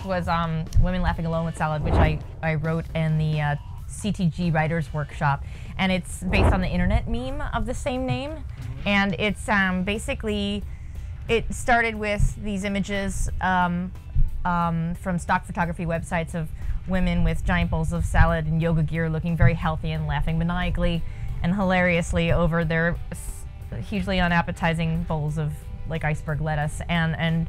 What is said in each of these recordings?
was Women Laughing Alone with Salad, which I wrote in the CTG Writers Workshop. And it's based on the internet meme of the same name. And it's basically, it started with these images from stock photography websites of women with giant bowls of salad and yoga gear looking very healthy and laughing maniacally and hilariously over their hugely unappetizing bowls of like iceberg lettuce. And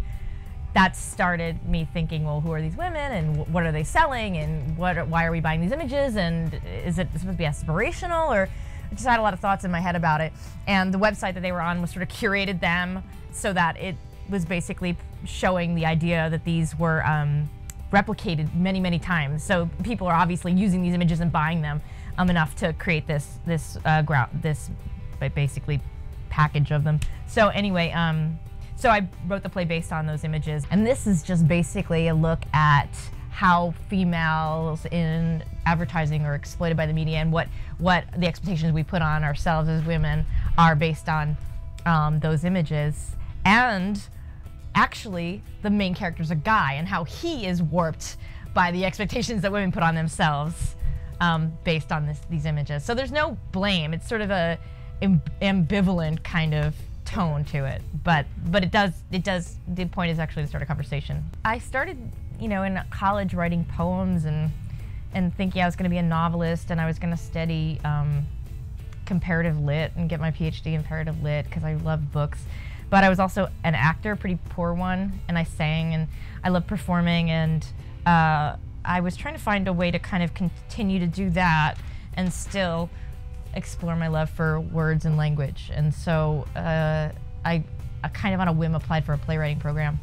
that started me thinking, well, who are these women and what are they selling and why are we buying these images, and is it supposed to be aspirational? Or I just had a lot of thoughts in my head about it. And the website that they were on was sort of curated them so that it was basically showing the idea that these were replicated many, many times. So people are obviously using these images and buying them enough to create this basically package of them. So anyway, so I wrote the play based on those images, and this is just basically a look at how females in advertising are exploited by the media, and what the expectations we put on ourselves as women are based on those images. And actually, the main character is a guy, and how he is warped by the expectations that women put on themselves based on these images. So there's no blame. It's sort of a ambivalent kind of tone to it, but it does, the point is actually to start a conversation. I started, in college writing poems and thinking I was going to be a novelist, and I was going to study comparative lit and get my PhD in comparative lit because I love books. But I was also an actor, a pretty poor one, and I sang, and I loved performing, and I was trying to find a way to kind of continue to do that and still explore my love for words and language. And so I kind of on a whim applied for a playwriting program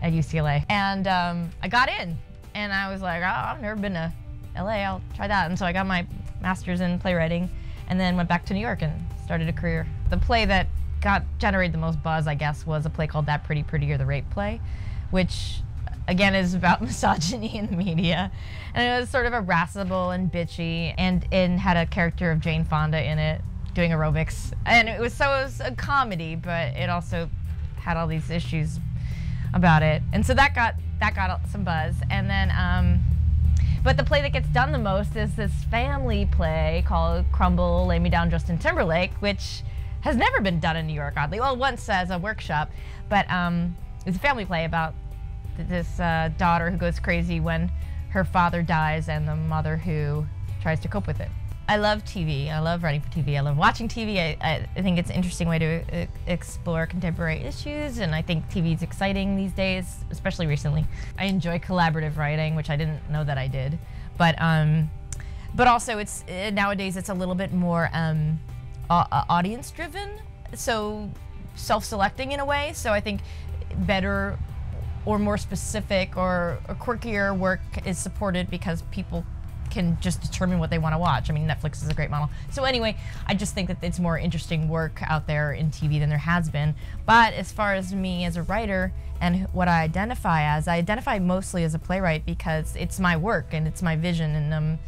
at UCLA. And I got in, and I was like, oh, I've never been to LA, I'll try that. And so I got my master's in playwriting, and then went back to New York and started a career. The play that generated the most buzz, I guess, was a play called That Pretty Pretty, or the Rape Play, which again is about misogyny in the media. And it was sort of irascible and bitchy, and had a character of Jane Fonda in it doing aerobics. And it was a comedy, but it also had all these issues about it. And so that got some buzz. And then but the play that gets done the most is this family play called Crumble, Lay Me Down, Justin Timberlake, which has never been done in New York, oddly. Well, once as a workshop, but it's a family play about this daughter who goes crazy when her father dies, and the mother who tries to cope with it. I love TV. I love writing for TV. I love watching TV. I think it's an interesting way to explore contemporary issues, and I think TV is exciting these days, especially recently. I enjoy collaborative writing, which I didn't know that I did, but also nowadays it's a little bit more audience-driven, so self-selecting in a way. So I think better or more specific or quirkier work is supported because people can just determine what they want to watch. I mean, Netflix is a great model. So anyway, I just think that it's more interesting work out there in TV than there has been. But as far as me as a writer and what I identify mostly as a playwright because it's my work and it's my vision, and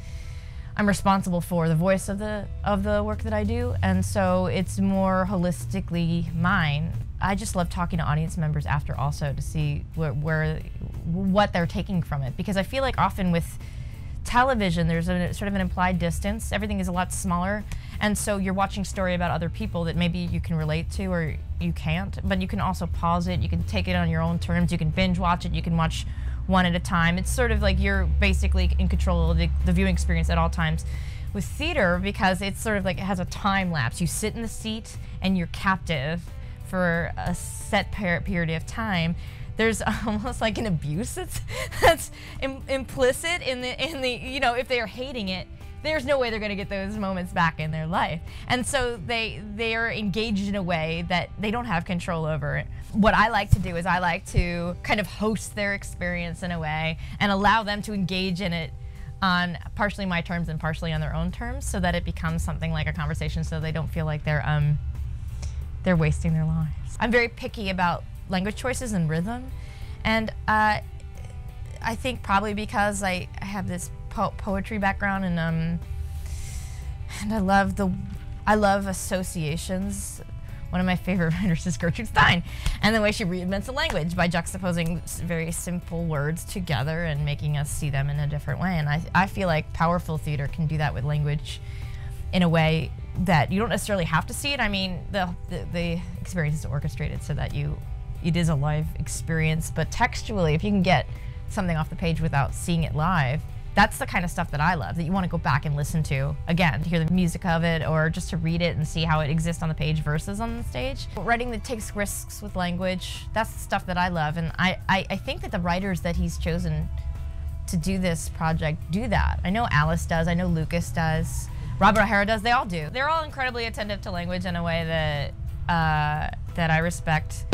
I'm responsible for the voice of the work that I do, and so it's more holistically mine. I just love talking to audience members after also to see what they're taking from it, because I feel like often with television there's a sort of an implied distance. Everything is a lot smaller, and so you're watching a story about other people that maybe you can relate to or you can't, but you can also pause it, you can take it on your own terms, you can binge watch it, you can watch one at a time. It's sort of like you're basically in control of the viewing experience at all times. With theater, because it's sort of like it has a time lapse, you sit in the seat and you're captive for a set period of time. There's almost like an abuse that's implicit in the if they are hating it, there's no way they're going to get those moments back in their life. And so they are engaged in a way that they don't have control over it. What I like to do is I like to kind of host their experience in a way and allow them to engage in it on partially my terms and partially on their own terms, so that it becomes something like a conversation, so they don't feel like they're wasting their lives. I'm very picky about language choices and rhythm, and I think probably because I have this poetry background, and I love associations one of my favorite writers is Gertrude Stein, and the way she reinvents a language by juxtaposing very simple words together and making us see them in a different way. And I feel like powerful theater can do that with language in a way that you don't necessarily have to see it. I mean, the experience is orchestrated so that it is a live experience, but textually, if you can get something off the page without seeing it live, that's the kind of stuff that I love, that you want to go back and listen to again, to hear the music of it, or just to read it and see how it exists on the page versus on the stage. Writing that takes risks with language, that's the stuff that I love, and I think that the writers that he's chosen to do this project do that. I know Alice does, I know Lucas does, Robert O'Hara does, they all do. They're all incredibly attentive to language in a way that, that I respect.